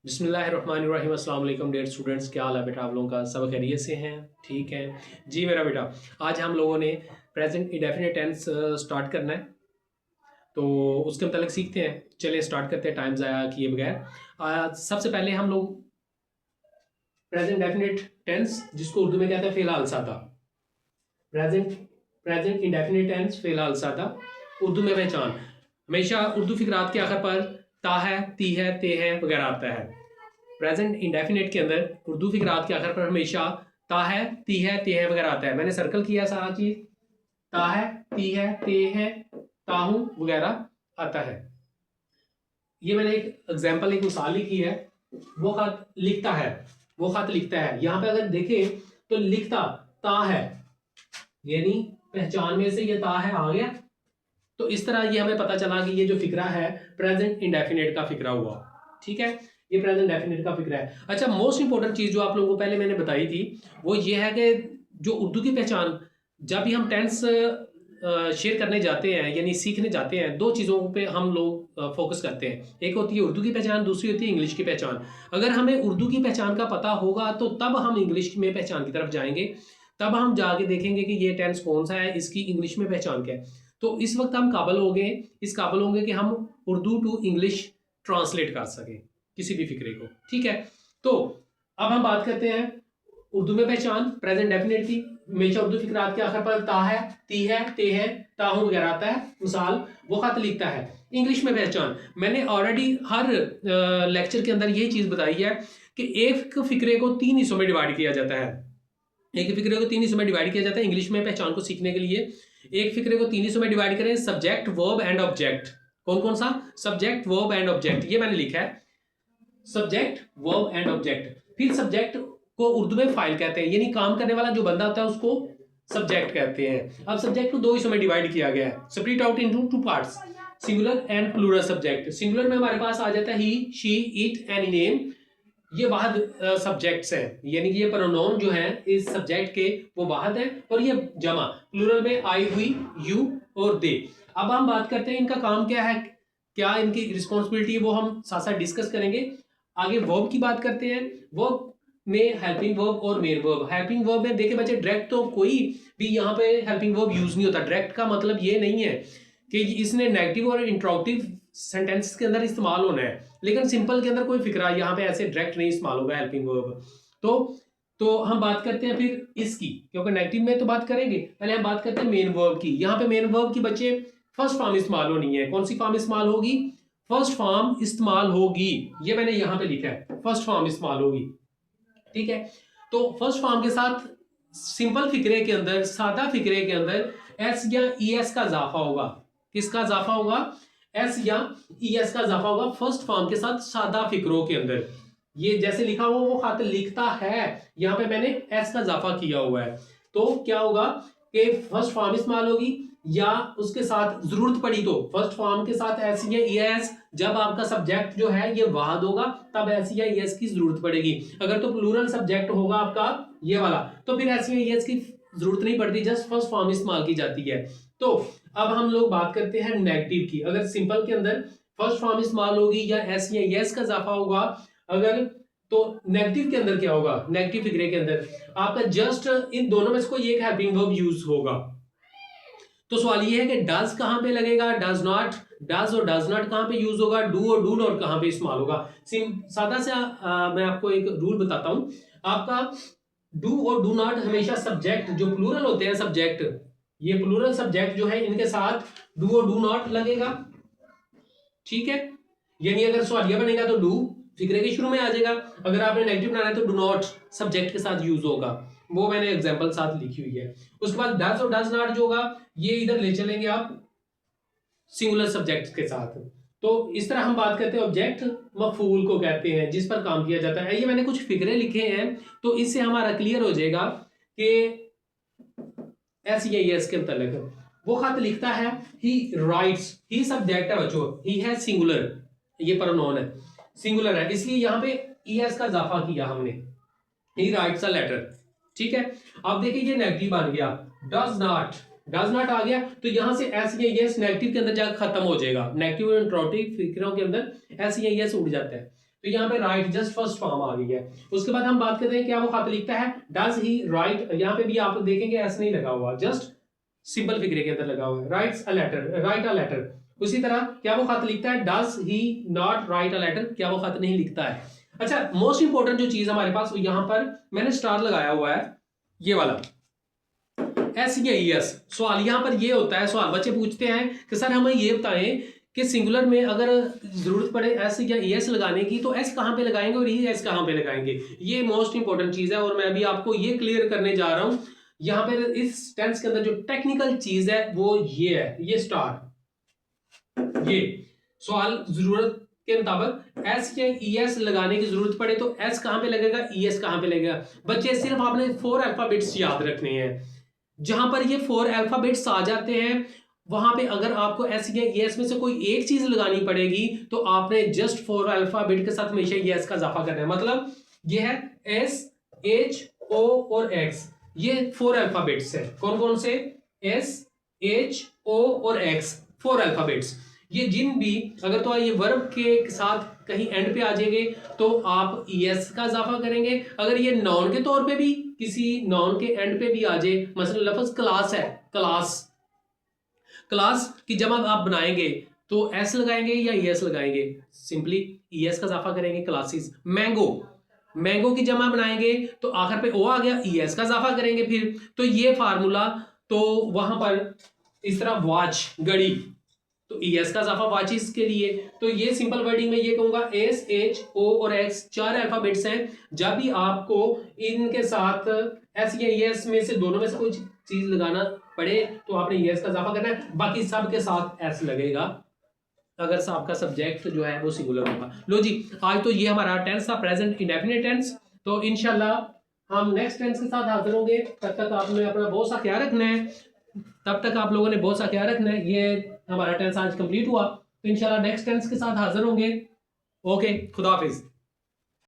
बिस्मिल्लाहिर्रहमानिर्रहीम अस्सलाम वालेकुम डियर स्टूडेंट्स, क्या हाल है बेटा आप लोगों का? सब खैरियत से हैं? ठीक है जी मेरा बेटा। आज हम लोगों ने प्रेजेंट इंडेफिनिट टेंस स्टार्ट करना है, तो उसके मतलब सीखते हैं। चलिए स्टार्ट करते हैं टाइम ज़ाया किए बगैर। सबसे पहले हम लोग प्रेजेंट डेफिनेट टेंस, जिसको उर्दू में कहते हैं फ़िलहाल सादा। प्रेजेंट प्रेजेंट इंडेफिनिट टेंस फ़िलहाल सादा, उर्दू में पहचान। हमेशा उर्दू फिक्रात के आखिर पर ता है, ती है, ते है वगैरह आता है। प्रेजेंट इंडेफिनेट के अंदर उर्दू फिक्रात के आखिर पर हमेशा ता है, ती है, ते है वगैरह आता है। मैंने सर्कल किया सारा चीज, ता है, ती है, ते है, ताहू वगैरह आता है। ये मैंने एक एग्जाम्पल, एक मिसाल ही की है। वो खत लिखता है, वो खत लिखता है। यहां पे अगर देखें तो लिखता ता है, यानी पहचान में से ये ता है आ गया। तो इस तरह ये हमें पता चला कि ये जो फिक्रा है प्रेजेंट इंडेफिनेट का फिक्रा हुआ। ठीक है, ये प्रेजेंट डेफिनेट का फिक्रा है। अच्छा, मोस्ट इंपॉर्टेंट चीज जो आप लोगों को पहले मैंने बताई थी वो ये है कि जो उर्दू की पहचान, जब भी हम टेंस शेयर करने जाते हैं यानी सीखने जाते हैं, दो चीज़ों पे हम लोग फोकस करते हैं। एक होती है उर्दू की पहचान, दूसरी होती है इंग्लिश की पहचान। अगर हमें उर्दू की पहचान का पता होगा तो तब हम इंग्लिश में पहचान की तरफ जाएंगे, तब हम जाके देखेंगे कि ये टेंस कौन सा है, इसकी इंग्लिश में पहचान क्या है। तो इस वक्त हम काबिल हो गए, इस काबिल होंगे कि हम उर्दू टू इंग्लिश ट्रांसलेट कर सकें किसी भी फिक्रे को। ठीक है, तो अब हम बात करते हैं उर्दू में पहचान प्रेजेंट डेफिनेट की। हमेशा उर्दू फिक्रात के आखिर पर ता है, ती है, ते है, ताहू वगैरह आता है। मिसाल, वो खत लिखता है। इंग्लिश में पहचान मैंने ऑलरेडी हर लेक्चर के अंदर यही चीज बताई है कि एक फिक्रे को तीन हिस्सों में डिवाइड किया जाता है। एक फिक्रे को तीन हिस्सों में डिवाइड किया जाता है इंग्लिश में पहचान को सीखने के लिए। एक फिक्रे को तीन हिस्सों में डिवाइड करें, सब्जेक्ट, वर्ब एंड ऑब्जेक्ट। कौन कौन सा? सब्जेक्ट, वर्ब एंड ऑब्जेक्ट, ये मैंने लिखा है। Subject, verb and object. फिर सब्जेक्ट को उर्दू में फाइल कहते हैं, यानी काम करने वाला जो बंदा होता है उसको सब्जेक्ट कहते हैं। अब सब्जेक्ट को दो हिस्सों में डिवाइड किया गया है, split out into two parts, singular and plural subject. Singular में हमारे पास आ जाता है he, she, it, any name. ये वाहद सब्जेक्ट्स हैं, यानी कि ये प्रोनाउन जो है इस सब्जेक्ट के वो वाहद है, और ये जमा प्लूरल में आई, हुई, यू और दे। अब हम बात करते हैं इनका काम क्या है, क्या इनकी रिस्पॉन्सिबिलिटी, वो हम साथ साथ डिस्कस करेंगे। आगे वर्ब की बात करते हैं। वर्ब में हेल्पिंग वर्ब और मेन वर्ब। हेल्पिंग वर्ब में देखिए बच्चे, डायरेक्ट तो कोई भी यहाँ पे हेल्पिंग वर्ब यूज नहीं होता। डायरेक्ट का मतलब ये नहीं है कि इसने नेगेटिव और इंट्रोगेटिव सेंटेंस के अंदर इस्तेमाल होना है, लेकिन सिंपल के अंदर कोई फिक्रा यहाँ पे ऐसे डायरेक्ट नहीं इस्तेमाल होगा हेल्पिंग वर्ब। तो हम बात करते हैं फिर इसकी, क्योंकि नेगेटिव में तो बात करेंगे, पहले हम बात करते हैं मेन वर्ब की। यहाँ पे मेन वर्ब की बच्चे फर्स्ट फॉर्म इस्तेमाल होनी है। कौन सी फॉर्म इस्तेमाल होगी? फर्स्ट फॉर्म इस्तेमाल होगी, ये मैंने यहां पे लिखा है, फर्स्ट फॉर्म इस्तेमाल होगी। ठीक है, तो फर्स्ट फॉर्म के साथ सिंपल फिक्रे के अंदर, सादा फिक्रे के अंदर एस या ई एस का इजाफा होगा। किसका इजाफा होगा? एस या ई एस का इजाफा होगा फर्स्ट फॉर्म के साथ सादा फिक्रों के अंदर। ये जैसे लिखा हुआ वो खत लिखता है, यहां पे मैंने एस का इजाफा किया हुआ है। तो क्या होगा कि फर्स्ट फॉर्म इस्तेमाल होगी, या उसके साथ जरूरत पड़ी तो फर्स्ट फॉर्म के साथ एस या ई एस, जब आपका सब्जेक्ट जो है ये वाहद होगा तब एस या ई एस की जरूरत पड़ेगी। अगर तो प्लूरल सब्जेक्ट होगा आपका ये वाला, तो फिर एस या ई एस की जरूरत नहीं पड़ती, जस्ट फर्स्ट फॉर्म इस्तेमाल की जाती है। तो अब हम लोग बात करते हैं नेगेटिव की। अगर सिंपल के अंदर फर्स्ट फॉर्म इस्तेमाल होगी या एस या ई एस का इजाफा होगा, अगर तो नेगेटिव के अंदर क्या होगा? नेगेटिव फिगरे के अंदर आपका जस्ट इन दोनों में से कोई एक हेल्पिंग वर्ब यूज होगा। तो सवाल ये है कि डज कहां पे लगेगा, डज नॉट, डज और डज नॉट कहां पे यूज होगा, डू और डू नॉट कहां पे इस्तेमाल होगा। सादा से मैं आपको एक रूल बताता हूं। आपका डू और डू नॉट हमेशा सब्जेक्ट जो प्लूरल होते हैं, सब्जेक्ट, ये प्लूरल सब्जेक्ट जो है इनके साथ डू और डू नॉट लगेगा। ठीक है, यानी अगर सवालिया बनेगा तो डू फिक्रे के शुरू में आ जाएगा, अगर आपने नेगेटिव बनाना है तो डू नॉट सब्जेक्ट के साथ यूज होगा। वो मैंने एग्जांपल साथ लिखी हुई है। उसके बाद डज और डज नॉट जो होगा ये इधर ले चलेंगे आप सिंगुलर सब्जेक्ट के साथ। तो इस तरह हम बात करते हैं ऑब्जेक्ट मफूल को कहते हैं, जिस पर काम किया जाता है। ये मैंने कुछ फिक्रे लिखे हैं, तो इससे हमारा क्लियर हो जाएगा कि एस या एस के मतलब वो खत लिखता है, ही राइट्स, ही सब्जेक्ट है बच्चों, ही है सिंगुलर, ये प्रोनाउन है, सिंगुलर है, इसलिए यहां पे ईएस का इजाफा किया हमने, ही राइट्स अ लेटर। ठीक है, अब देखिए ये नेगेटिव बन गया, डज नॉट, डज नॉट आ गया, तो यहां से एस या एस नेगेटिव के अंदर जाकर खत्म हो जाएगा। नेगेटिव और इंट्रोगेटिव फिक्रों के अंदर एस या एस उड़ जाता है। तो यहाँ पे राइट जस्ट फर्स्ट फॉर्म आ गई है। उसके बाद हम बात करते हैं क्या वो खत लिखता है, डज ही राइट, यहाँ पे भी आप देखेंगे ऐसे नहीं लगा हुआ, जस्ट सिंपल फिगर के अंदर लगा हुआ है, writes a letter, write a letter. उसी तरह क्या वो खत लिखता है, does he not write a letter, क्या वो खत नहीं लिखता है। अच्छा, मोस्ट इंपोर्टेंट जो चीज हमारे पास, यहाँ पर मैंने स्टार लगाया हुआ है, ये वाला एस या एस। सवाल यहाँ पर ये होता है, सवाल बच्चे पूछते हैं कि सर हमें ये बताएं कि सिंगुलर में अगर जरूरत पड़े एस या एस लगाने की तो एस कहाँ पे लगाएंगे और ई एस कहाँ पे लगाएंगे। ये मोस्ट इंपॉर्टेंट चीज है और मैं अभी आपको ये क्लियर करने जा रहा हूं। यहाँ पे इस टेंस के अंदर जो टेक्निकल चीज है वो ये है, ये स्टार। ये सवाल जरूरत के मुताबिक एस या ई एस लगाने की जरूरत पड़े तो एस कहाँ पे लगेगा, ई एस कहाँ पे लगेगा। बच्चे सिर्फ आपने 4 अल्फाबेट्स याद रखने हैं, जहां पर ये 4 अल्फाबेट्स आ जाते हैं वहां पे अगर आपको एस या एस में से कोई एक चीज लगानी पड़ेगी तो आपने जस्ट 4 अल्फाबेट के साथ हमेशा एस का इजाफा करना है। मतलब ये है एस, एच, ओ और एक्स, ये 4 अल्फाबेट्स है। कौन कौन से, एस, एच, ओ और एक्स, 4 अल्फाबेट्स। ये जिन भी अगर तो ये वर्ब के साथ कहीं एंड पे आ जाएंगे तो आप एस का इजाफा करेंगे। अगर ये नॉन के तौर पे भी किसी नॉन के एंड पे भी आ जाए, मसलन लफ्ज क्लास है, क्लास, क्लास की जमा आप बनाएंगे तो एस लगाएंगे या एस लगाएंगे, सिंपली एस का इजाफा करेंगे, क्लासेस। मैंगो, मैंगो की जमा बनाएंगे तो आखिर पे ओ आ गया, एस का इजाफा करेंगे फिर। तो ये फार्मूला, तो वहां पर इस तरह वॉच, घड़ी, तो एस का इजाफा वॉचेस के लिए। तो ये सिंपल वर्डिंग में ये कहूंगा एस, एच, ओ और एक्स 4 अल्फाबेट्स हैं। जब भी आपको इनके साथ एस या एस में से दोनों में से कोई चीज लगाना पड़े तो आपने एस का इजाफा करना है, बाकी सब के साथ एस लगेगा अगर आपका सब्जेक्ट जो है वो सिंगुलर होगा। लो जी, आज तो ये हमारा टेंस था, प्रेजेंट इंडेफिनिट टेंस। तो इंशाल्लाह हम नेक्स्ट टेंस के साथ हाजिर होंगे। तब तक आपने अपना बहुत सा ख्याल रखना है, तब तक आप लोगों ने बहुत सा ख्याल रखना है। ये हमारा टेंस आज कंप्लीट हुआ, तो इंशाल्लाह नेक्स्ट टेंस के साथ हाजिर होंगे। ओके, खुदा हाफिज।